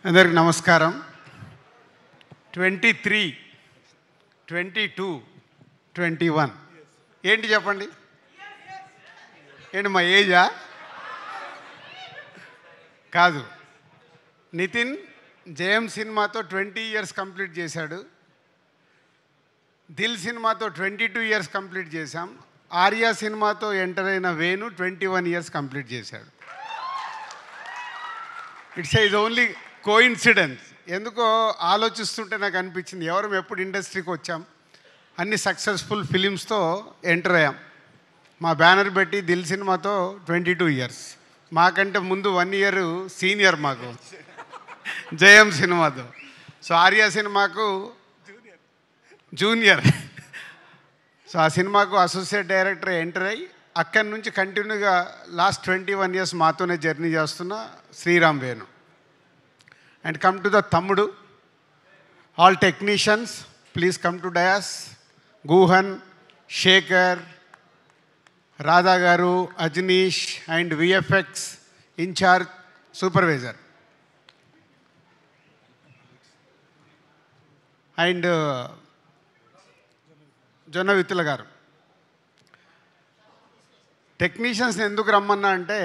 అందరికి నమస్కారం. 23, 22, 21 ఏంటి చెప్పండి? ఏంటి మా ఏజా? కాదు. నితిన్ జయం సినిమాతో 20 ఇయర్స్ కంప్లీట్ చేశాడు. దిల్ సినిమాతో 22 ఇయర్స్ కంప్లీట్ చేశాం. ఆర్యా సినిమాతో ఎంటర్ అయిన వేణు 21 ఇయర్స్ కంప్లీట్ చేశాడు. It's is only coincidence. ఎందుకో ఆలోచిస్తుంటే నాకు అనిపించింది, ఎవరు ఎప్పుడు ఇండస్ట్రీకి వచ్చాం, అన్ని సక్సెస్ఫుల్ ఫిలిమ్స్తో ఎంటర్ అయ్యాం. మా బ్యానర్ పెట్టి దిల్ సినిమాతో 22 ఇయర్స్, మాకంటే ముందు 1 ఇయర్ సీనియర్ మాకు జయం సినిమాతో. సో ఆర్యా సినిమాకు జూనియర్. సో ఆ సినిమాకు అసోసియేట్ డైరెక్టర్ ఎంటర్ అయ్యి అక్కడి నుంచి కంటిన్యూగా లాస్ట్ 21 ఇయర్స్ మాతోనే జర్నీ చేస్తున్న Sriram Venu. And come to the తమ్ముడు. All technicians please come to dais. Guhan, Shekar, Radha garu, Ajaneesh and VFX in-charge supervisor and Jonnavithula garu. టెక్నీషియన్స్ని ఎందుకు రమ్మన్నా అంటే,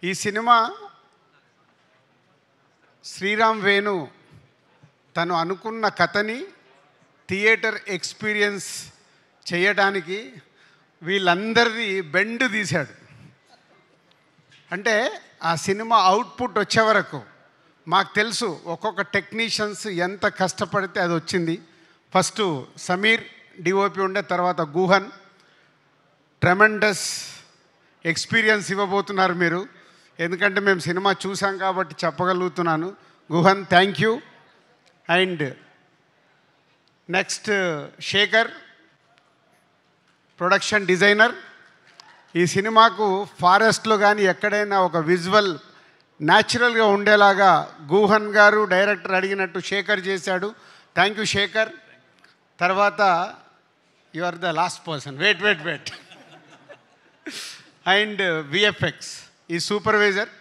ఈ సినిమా శ్రీరామ్ వేణు తను అనుకున్న కథని థియేటర్ ఎక్స్పీరియన్స్ చేయడానికి వీళ్ళందరిది బెండ్ తీశాడు. అంటే ఆ సినిమా అవుట్పుట్ వచ్చే వరకు మాకు తెలుసు ఒక్కొక్క టెక్నీషియన్స్ ఎంత కష్టపడితే అది వచ్చింది. ఫస్ట్ సమీర్ డిఓపి ఉండే, తర్వాత గుహన్. ట్రెమెండస్ ఎక్స్పీరియన్స్ ఇవ్వబోతున్నారు మీరు, ఎందుకంటే మేము సినిమా చూసాం కాబట్టి చెప్పగలుగుతున్నాను. Guhan, thank you. And next Shekar, production designer. ఈ సినిమాకు ఫారెస్ట్లో కానీ ఎక్కడైనా ఒక విజువల్ న్యాచురల్గా ఉండేలాగా గుహన్ గారు డైరెక్టర్ అడిగినట్టు శేఖర్ చేశాడు. Thank you Shekar. తర్వాత you are the last person, wait and VFX ఈ సూపర్వైజర్.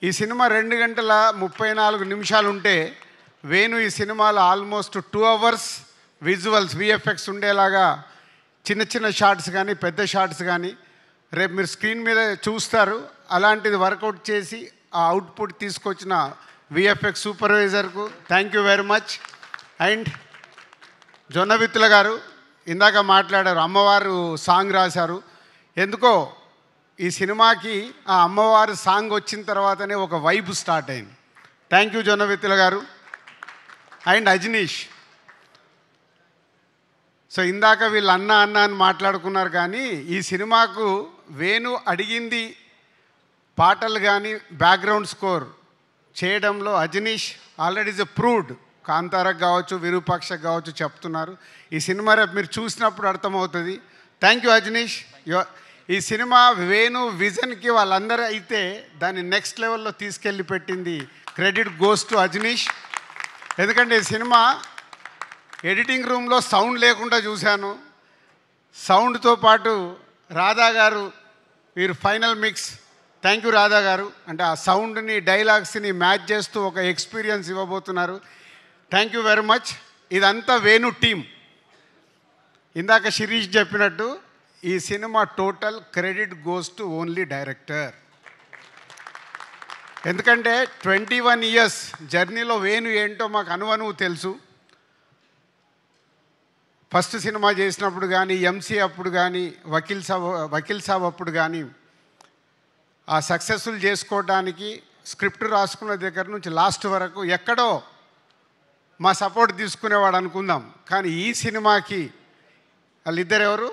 ఈ సినిమా 2 గంటల 34 నిమిషాలు ఉంటే వేణు ఈ సినిమాలో ఆల్మోస్ట్ 2 అవర్స్ విజువల్స్ విఎఫ్ఎక్స్ ఉండేలాగా చిన్న చిన్న షార్ట్స్ కానీ పెద్ద షార్ట్స్ కానీ రేపు మీరు స్క్రీన్ మీద చూస్తారు. అలాంటిది వర్కౌట్ చేసి ఆ అవుట్పుట్ తీసుకొచ్చిన విఎఫ్ఎక్స్ సూపర్వైజర్కు thank you very much. And Jonnavithula garu ఇందాక మాట్లాడారు, అమ్మవారు సాంగ్ రాశారు. ఎందుకో ఈ సినిమాకి ఆ అమ్మవారు సాంగ్ వచ్చిన తర్వాతనే ఒక వైబ్ స్టార్ట్ అయింది. థ్యాంక్ యూ జొన్నవిత్తుల గారు. అండ్ అజనీష్. సో ఇందాక వీళ్ళు అన్న అని మాట్లాడుకున్నారు, కానీ ఈ సినిమాకు వేణు అడిగింది పాటలు కానీ బ్యాక్గ్రౌండ్ స్కోర్ చేయడంలో అజనీష్ ఆల్రెడీ ఇస్ ప్రూవ్డ్. కాంతారకు కావచ్చు, విరూపాక్షకు కావచ్చు చెప్తున్నారు. ఈ సినిమా రేపు మీరు చూసినప్పుడు అర్థమవుతుంది. Thank you Ajaneesh. ఈ సినిమా వేణు విజన్కి వాళ్ళందరూ అయితే దాన్ని నెక్స్ట్ లెవెల్లో తీసుకెళ్ళి పెట్టింది. Credit goes to Ajaneesh. ఎందుకంటే ఈ సినిమా ఎడిటింగ్ రూమ్లో సౌండ్ లేకుండా చూశాను. సౌండ్తో పాటు రాధా గారు వీరు final mix. Thank you Radha గారు. అంటే ఆ సౌండ్ని డైలాగ్స్ని మ్యాచ్ చేస్తూ ఒక ఎక్స్పీరియన్స్ ఇవ్వబోతున్నారు. Thank you very much. ఇదంతా వేణు టీం. ఇందాక శిరీష్ చెప్పినట్టు ఈ cinema total credit goes to only director. ఎందుకంటే 21 ఇయర్స్ జర్నీలో వేణు ఏంటో మాకు అనువనువు తెలుసు. ఫస్ట్ సినిమా చేసినప్పుడు కానీ, ఎంసీ అప్పుడు కానీ, వకీల్ సాబ్ అప్పుడు కానీ ఆ సక్సెస్ఫుల్ చేసుకోవడానికి స్క్రిప్ట్ రాసుకున్న దగ్గర నుంచి లాస్ట్ వరకు ఎక్కడో మా సపోర్ట్ తీసుకునేవాడు అనుకుందాం. కానీ ఈ సినిమాకి వాళ్ళిద్దరు ఎవరు?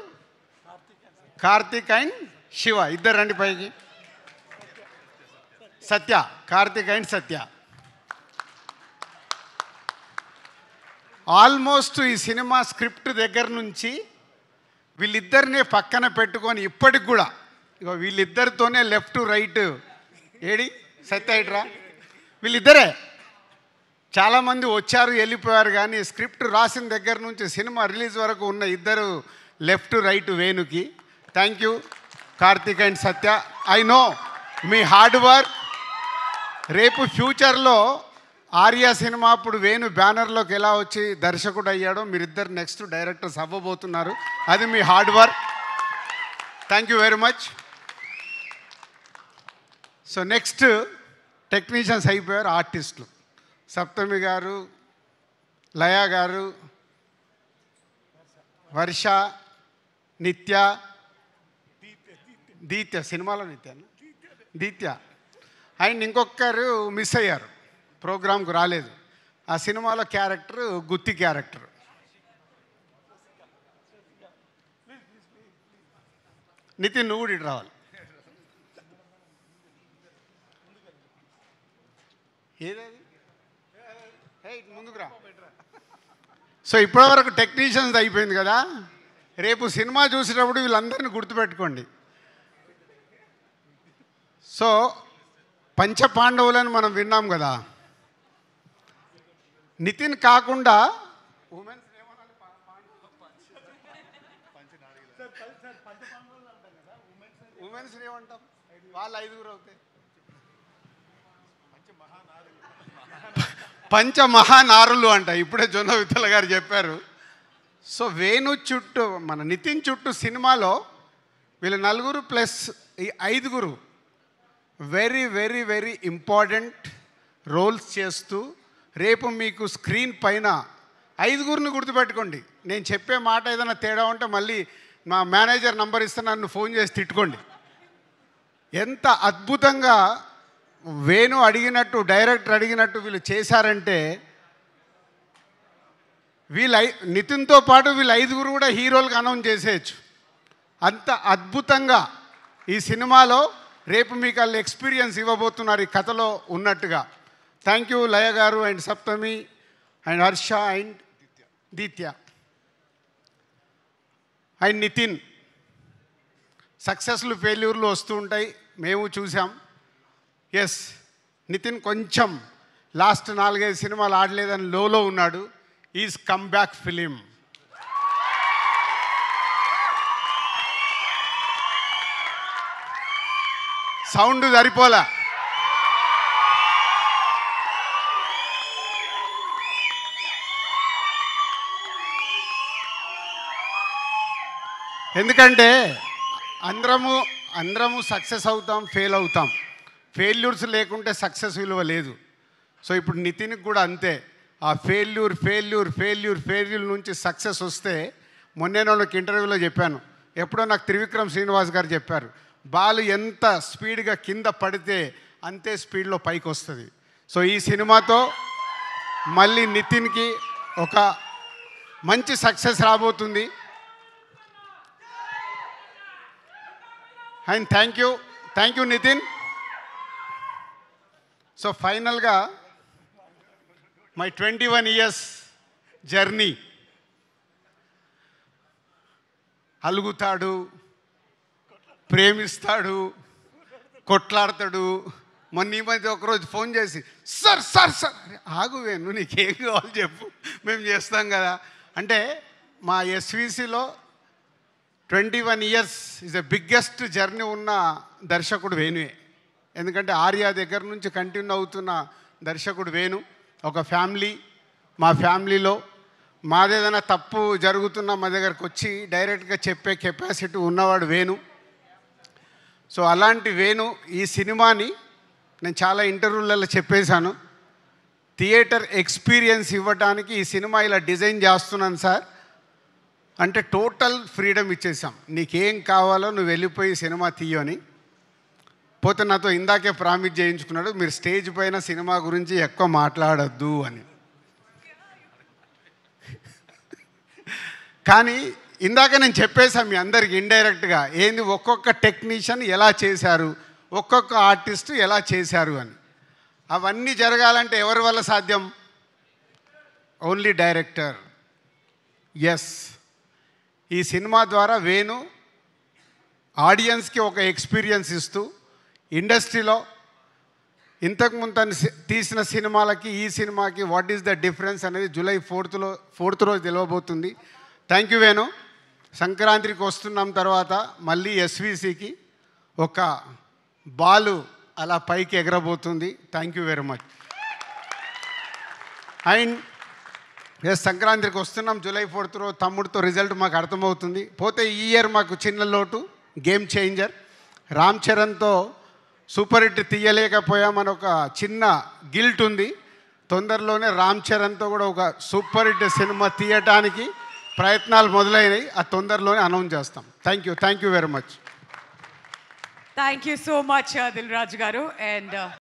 కార్తిక్ అండ్ శివ. ఇద్దరు రండి పైకి. సత్య, కార్తిక్ అండ్ సత్య. ఆల్మోస్ట్ ఈ సినిమా స్క్రిప్ట్ దగ్గర నుంచి వీళ్ళిద్దరినే పక్కన పెట్టుకొని ఇప్పటికి కూడా ఇగో వీళ్ళిద్దరితోనే లెఫ్ట్ రైట్ ఏడి సత్య ఇట్రా వీళ్ళిద్దరే. చాలామంది వచ్చారు వెళ్ళిపోయారు, కానీ స్క్రిప్ట్ రాసిన దగ్గర నుంచి సినిమా రిలీజ్ వరకు ఉన్న ఇద్దరు లెఫ్ట్ రైట్ వేణుకి. Thank you Karthik and Satya. I know మీ హార్డ్ వర్క్ రేపు ఫ్యూచర్లో ఆర్య సినిమా అప్పుడు వేణు బ్యానర్లోకి ఎలా వచ్చి దర్శకుడు అయ్యాడో మీరిద్దరు నెక్స్ట్ డైరెక్టర్స్ అవ్వబోతున్నారు. అది మీ hard work. Thank you very much. So next technicians అయిపోయారు, ఆర్టిస్టులు. సప్తమి గారు, లయ గారు, వర్ష, నిత్య, దీత్య, సినిమాలో దీత్య అండ్ ఇంకొకరు మిస్ అయ్యారు, ప్రోగ్రామ్కు రాలేదు. ఆ సినిమాలో క్యారెక్టర్ గుత్తి క్యారెక్టర్. నితిన్ నువ్వు కూడా ఇటు రావాలి. ఏదది ముందుకు రా. సో ఇప్పటివరకు టెక్నీషియన్స్ అయిపోయింది కదా. రేపు సినిమా చూసేటప్పుడు వీళ్ళందరినీ గుర్తుపెట్టుకోండి. సో పంచపాండవులని మనం విన్నాం కదా. నితిన్ కాకుండా ఉమెన్స్ ఏమంటాం, వాళ్ళు 5గురు అవుతాయి. పంచమహానారులు అంట, ఇప్పుడే జొన్న విత్తల గారు చెప్పారు. సో వేణు చుట్టూ, మన నితిన్ చుట్టూ సినిమాలో వీళ్ళు 4 ప్లస్ ఈ 5గురు very very very important roles చేస్తూ రేపు మీకు స్క్రీన్ పైన 5గురిని గుర్తుపెట్టుకోండి. నేను చెప్పే మాట ఏదైనా తేడా ఉంటే మళ్ళీ మా మేనేజర్ నంబర్ ఇస్తే నన్ను ఫోన్ చేసి తిట్టుకోండి. ఎంత అద్భుతంగా వేణు అడిగినట్టు, డైరెక్టర్ అడిగినట్టు వీళ్ళు చేశారంటే, నితిన్తో పాటు వీళ్ళు 5గురు కూడా హీరోలకు అనౌన్స్ చేసేయచ్చు. అంత అద్భుతంగా ఈ సినిమాలో రేపు మీకు వాళ్ళు ఎక్స్పీరియన్స్ ఇవ్వబోతున్నారు ఈ కథలో ఉన్నట్టుగా. Thank you Laya garu and Saptami and Harsha and Deethya and Nitin. సక్సెస్లు ఫెయిల్యూర్లు వస్తూ ఉంటాయి, మేము చూసాం. ఎస్, నితిన్ కొంచెం లాస్ట్ 4-5 సినిమాలు ఆడలేదని లోలో ఉన్నాడు. Is come back film. Sound సరిపోలా. ఎందుకంటే అందరము సక్సెస్ అవుతాం, ఫెయిల్ అవుతాం. ఫెయిల్యూర్స్ లేకుంటే సక్సెస్ విలువ లేదు. సో ఇప్పుడు నితిన్కి కూడా అంతే. ఆ ఫెయిల్యూర్ నుంచి సక్సెస్ వస్తే, మొన్నే నాకు ఇంటర్వ్యూలో చెప్పాను, ఎప్పుడో నాకు త్రివిక్రమ్ శ్రీనివాస్ గారు చెప్పారు, బాల్ ఎంత స్పీడ్గా కింద పడితే అంతే స్పీడ్లో పైకి వస్తుంది. సో ఈ సినిమాతో మళ్ళీ నితిన్కి ఒక మంచి సక్సెస్ రాబోతుంది. And thank you Nitin. So ఫైనల్గా మై 21 years జర్నీ. అలుగుతాడు, ప్రేమిస్తాడు, కొట్లాడతాడు. మొన్న ఈ మధ్య ఒకరోజు ఫోన్ చేసి, సార్ ఆగువేను, నీకేం కావాలి చెప్పు, మేము చేస్తాం కదా అంటే. మా ఎస్విసిలో 21 years is the biggest journey ఉన్న దర్శకుడు వేణువే. ఎందుకంటే ఆర్య దగ్గర నుంచి కంటిన్యూ అవుతున్న దర్శకుడు వేణు. ఒక ఫ్యామిలీ, మా ఫ్యామిలీలో మాదేదైనా తప్పు జరుగుతున్నా మా దగ్గరకు వచ్చి డైరెక్ట్గా చెప్పే కెపాసిటీ ఉన్నవాడు వేణు. సో అలాంటి వేణు ఈ సినిమాని, నేను చాలా ఇంటర్వ్యూలలో చెప్పేశాను, థియేటర్ ఎక్స్పీరియన్స్ ఇవ్వడానికి ఈ సినిమా ఇలా డిజైన్ చేస్తున్నాను సార్ అంటే టోటల్ ఫ్రీడమ్ ఇచ్చేసాం. నీకేం కావాలో నువ్వు వెళ్ళిపోయి సినిమా తీయని. పోతే నాతో ఇందాకే ప్రామిస్ చేయించుకున్నాడు, మీరు స్టేజ్ పైన సినిమా గురించి ఎక్కువ మాట్లాడద్దు అని. కానీ ఇందాక నేను చెప్పేశాను మీ అందరికి ఇండైరెక్ట్గా, ఏంది ఒక్కొక్క టెక్నీషియన్ ఎలా చేశారు, ఒక్కొక్క ఆర్టిస్ట్ ఎలా చేశారు అని. అవన్నీ జరగాలంటే ఎవరి వల్ల సాధ్యం? Only director. ఎస్, ఈ సినిమా ద్వారా వేణు ఆడియన్స్కి ఒక ఎక్స్పీరియన్స్ ఇస్తూ ఇండస్ట్రీలో ఇంతకుముందు తను తీసిన సినిమాలకి ఈ సినిమాకి వాట్ ఈస్ ద డిఫరెన్స్ అనేది జూలై 4th రోజు తెలియబోతుంది. Thank you Venu. సంక్రాంతికి వస్తున్నాం తర్వాత మళ్ళీ ఎస్విసికి ఒక బాలు అలా పైకి ఎగరబోతుంది. Thank you very much. And సంక్రాంతికి వస్తున్నాం. జూలై 4th రోజు తమ్ముడితో రిజల్ట్ మాకు అర్థమవుతుంది. పోతే ఈ ఇయర్ మాకు చిన్న లోటు, గేమ్ చేంజర్. రామ్ చరణ్తో సూపర్ హిట్ తీయలేకపోయామని ఒక చిన్న గిల్ట్ ఉంది. తొందరలోనే రామ్ చరణ్తో కూడా ఒక సూపర్ హిట్ సినిమా తీయటానికి ప్రయత్నాలు మొదలైనవి. ఆ తొందరలోనే అనౌన్స్ చేస్తాం. Thank you very much. Thank you so much Dil Raju గారు. అండ్